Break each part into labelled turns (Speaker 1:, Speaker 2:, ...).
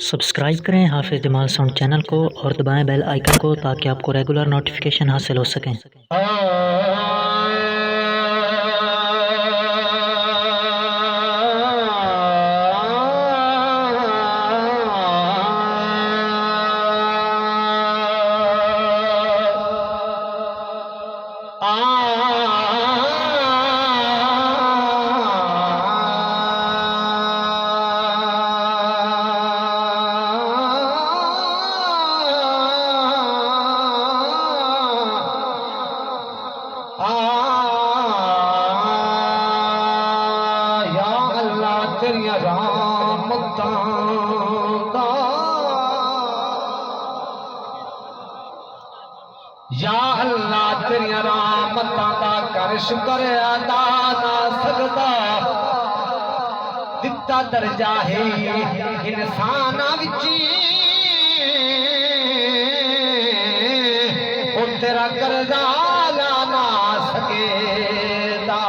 Speaker 1: Subscribe करें हाफिज़ Jamal sound channel को और दबाएं बेल आइकन को ताकि आपको रेगुलर नोटिफिकेशन हासिल हो सकें।
Speaker 2: तेरिया रहमतां दा या अल्लाह तेरिया रहमतां दा कर शुक्र अदा ना सकदा दिता दर्जा है इंसाना विच ओ तेरा करदा ला ना सकेदा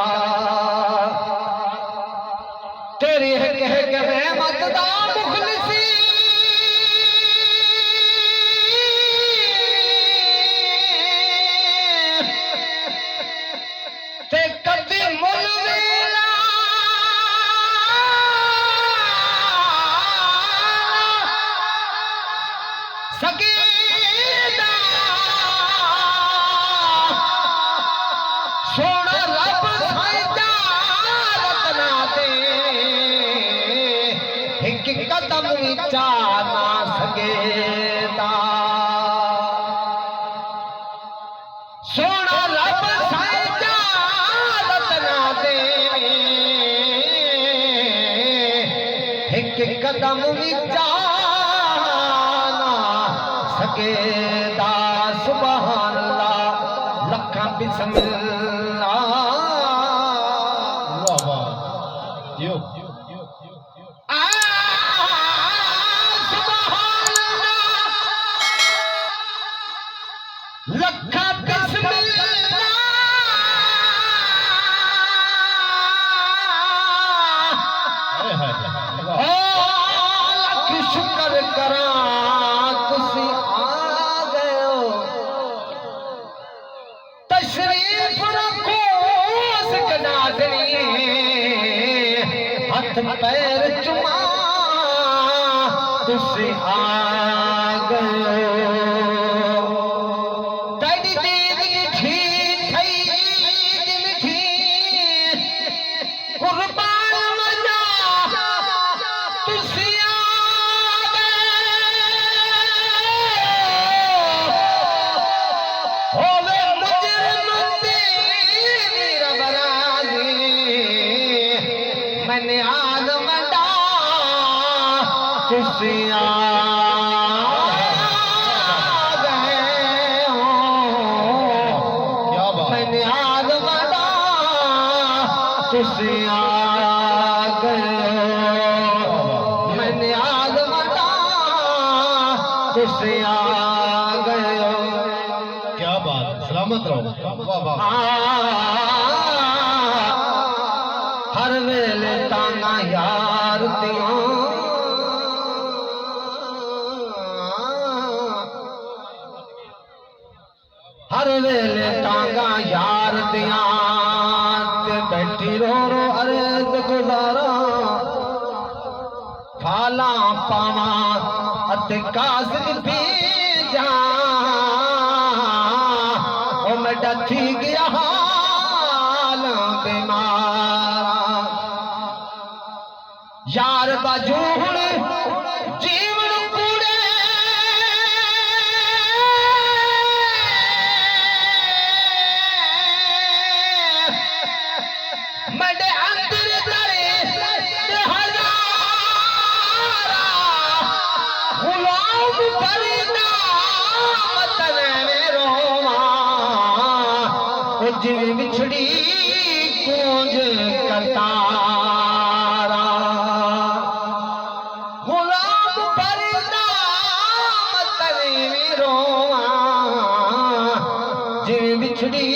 Speaker 2: तेरी कह के रहमत दा मुखलिसी ते कदी मुल वेला सकेदा सोना रब साईं एक कदम विचा ना सकेदा सोना रब साईं जालत ना दे एक कदम विचा ना सकेदा सुभान अल्लाह लखा बिस्मिल्लाह वाह वाह यो लखा बिस्मिल्लाह लख शुक्र करा तुसी आ गए हो तशरीफ रखो नाज़रीन हथ पैर चुमा तुसी आ गए मैंने आदम डा तुसी आ गए हो मैंने आदम डा तुसी आ गए हो मैंने आदम डा तुसी आ गए हो क्या बात सलामत रहो वाह वाह हर वेले ताना यार दिया हर वेले तांगा यार दिया बैठी रो रो अर्ज गुजारा फाला पावा अते काज़ भी जा ओ मैं डथी गया हाल बीमार यार बाजू जीवन कूड़े मडे अंदर दरे गुलाम फरीदा मतन में रोवा जिन बिछड़ी गूंज करता बिछड़ी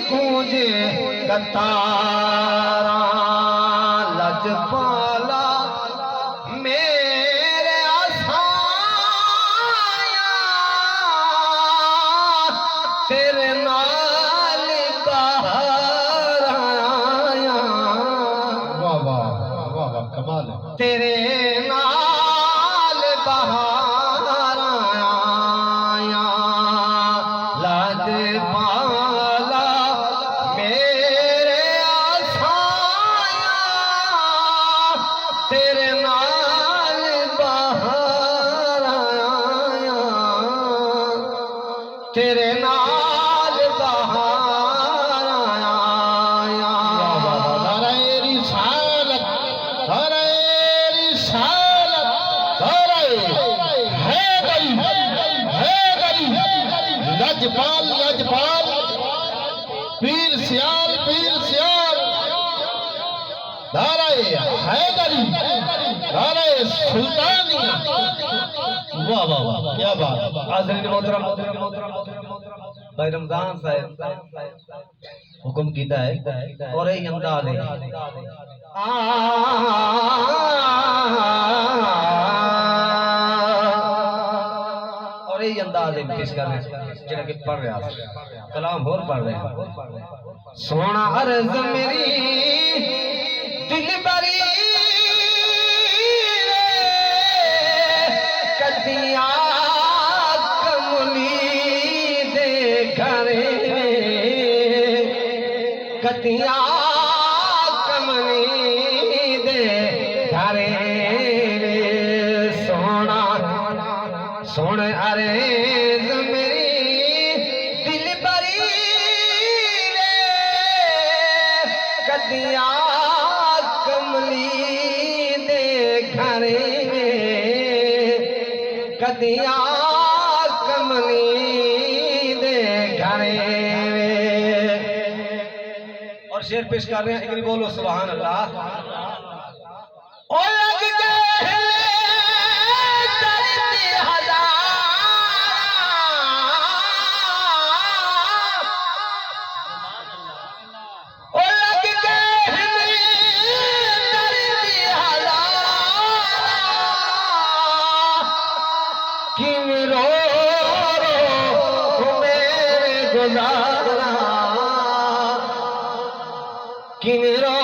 Speaker 2: गूंज कतारा लजपाला मेरे आसा तेरे नाल बहार आया हरे रिसालत हरे रिसालत हरे है गई लजपाल लजपाल पीर सियाल धारे हैदरी धारे सुल्तानिया वाह वाह वाह क्या बात हाज़रीन मोहतरम भाई रमजान साहब हुक्म कीता है और यही अंदाज है और यही अंदाज है पेश कर रहे हैं जेड़ा कि पढ़ रहा है कलाम और पढ़ रहे हैं सोना अर्ज मेरी दिल बरी कदिया कमली दे घरे कदिया कमली दे घरे सोना सोन अरे मेरी दिल बरी कदिया कदिया कमली दे घरे और शेर पेश कर रहे हैं एक बोलो सुभान अल्लाह ओ लग गए तरती हजार ओ लग गए तरती हजार किम रो मेरे गुजारा किम रो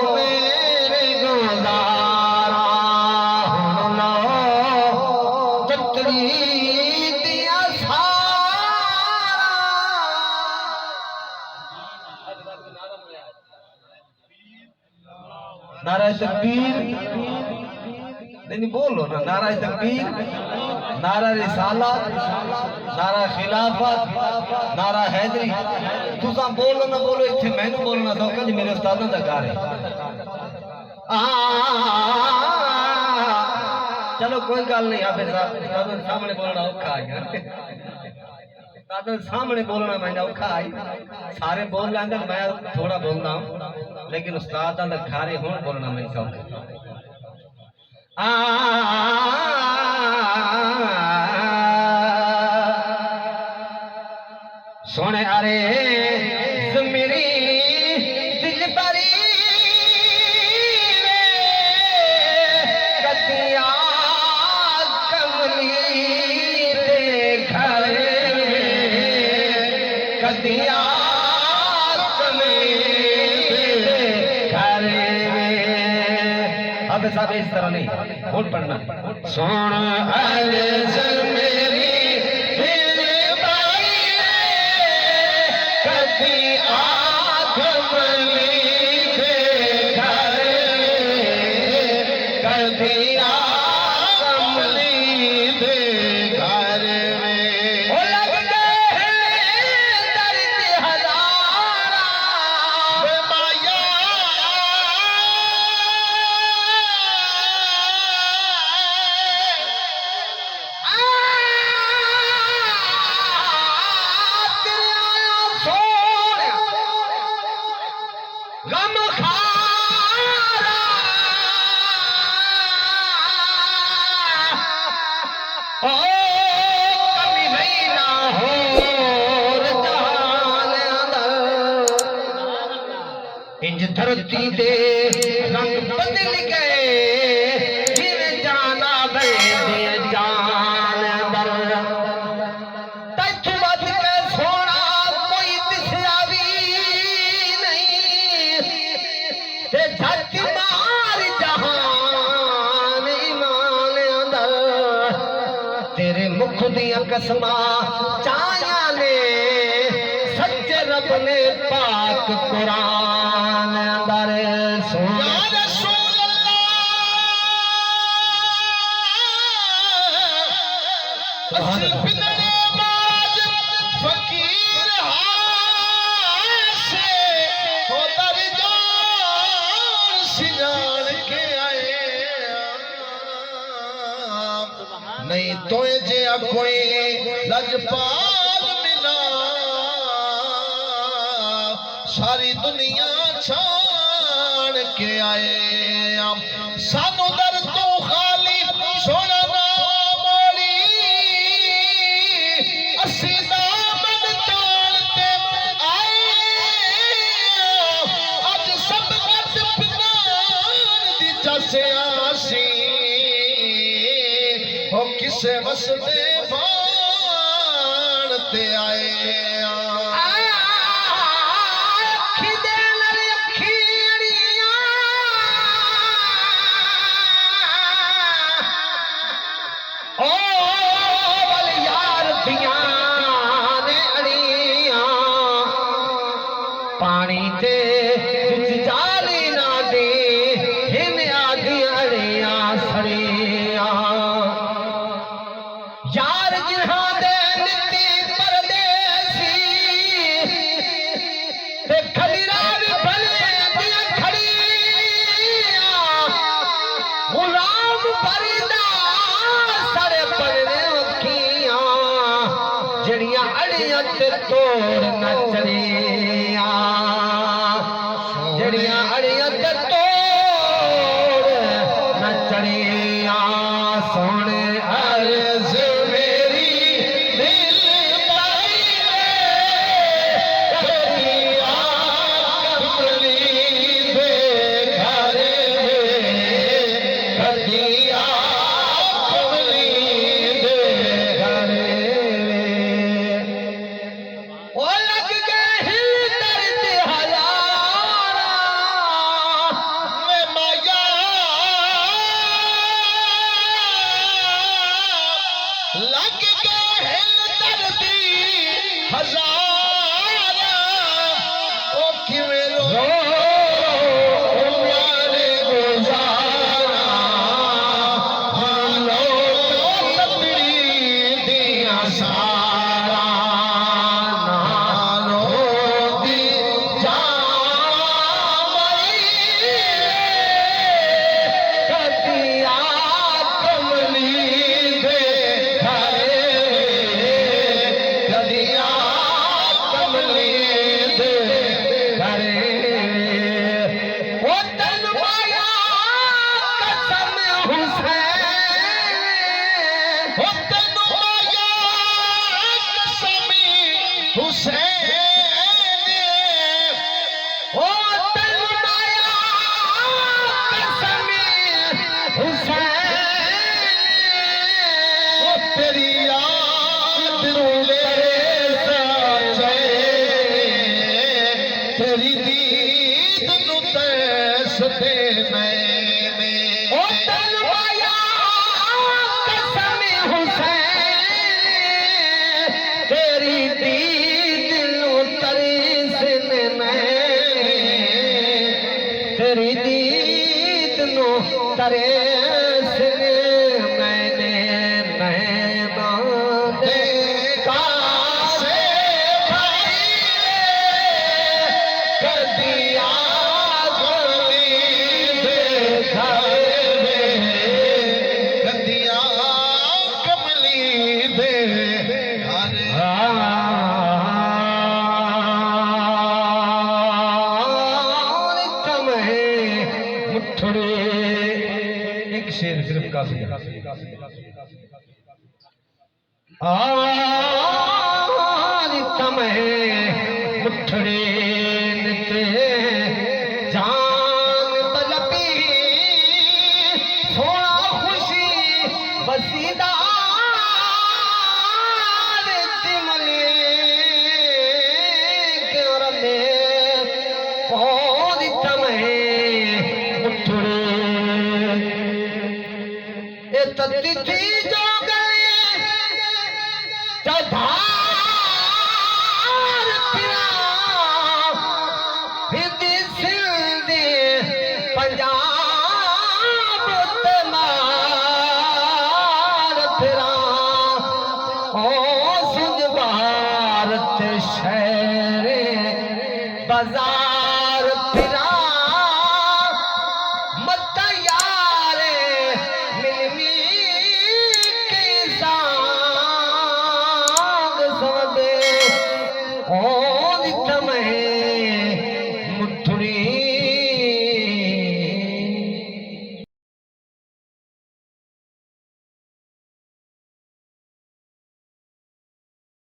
Speaker 2: मेरे गुजारा लो तकली दिया सारा नारा तकबीर नहीं बोलो ना नारा तकबीर नारा रिसालत नारा खिलाफत नारा हैदरी तुसा बोलो ना बोलो इत्थे मैनू बोलना सौखा जी मेरे उस्तादां दा घर है चलो कोई गल नहीं हाफिज साहब उस्तादां सामने बोलना औखा है उस्तादां सामने बोलना मैंने औखा है सारे बोल लैंदे मैं थोड़ा बोलना हूं लेकिन उस्तादां दा घर है हुण बोलना मैं सौखा सोने अरे मेरी दिल बरी कदिया कमली दे घरे कदिया कमली दे घरे अब सब इस तरह नहीं बोल पढ़ना सोन अर्ज मेरी दिल बरी कदी आकमली दे घरे कदी आकमली दे घरे ओ लग गए दर्द हजारा माया गम खारा ओ कभी नहीं ना हो जान अंदर इंज धरती दे रंग बदल गए जिवें जाना दे जान अंदर तैथू बद के सोना कोई दिसया भी ते झट मार जहान ईमान अंदर तेरे मुख दिया कसमा चाया ने सच्चे रब ने पाक कुरान अंदर सोना रसूल अल्लाह
Speaker 3: नहीं तो जे कोई लजपाल मिला सारी दुनिया छान के आए सानू दर तू खाली सोना ना मोड़ी असी दामन तालते आए अज सब गत पिनान दी जसे आसी हो किसे वसदे बाण ते आए
Speaker 2: पानी ते जाली ना दे हिन आदि अड़िया सड़िया यार जिहा दे निती परदेसी ते खलीरा भी भले दिया खड़िया गुलाम परिदा सड़े पड़ने अखियां जड़िया अड़िया ते तोड़ न चलिया जड़िया अड़िया ते तोड़ न चलिया सोने अर्ज मेरी दिल पाई कदिया कमली दे घर कदिया कमली दे घर ओ लग गए हिल दर्द हजारा में माया लग गए हिल दर्द हजारा ओ किवें रो प्यारे गुजारा हालो तपड़ी दिया सारा तेरी याद तेरी दीद नु तैस दे मैंने ओ तन माया कसम हुसैन तेरी दीद नु तरस ने मैंने तेरी दीद नु तरस ने मैंने नैना देखा से भाई कदिया गली दे घर कदिया कमली दे घर मुठड़े एक शेर सिर्फ काफी है मुठड़े जान बलपी सोना खुशी बसीदार तिमले रमे बहुत तमें मुठड़े ए तत्ती थी जो गए धार पिया हिंदी सिंधी पंजाब मार फिरा ओ सुन भारत शहर बाजार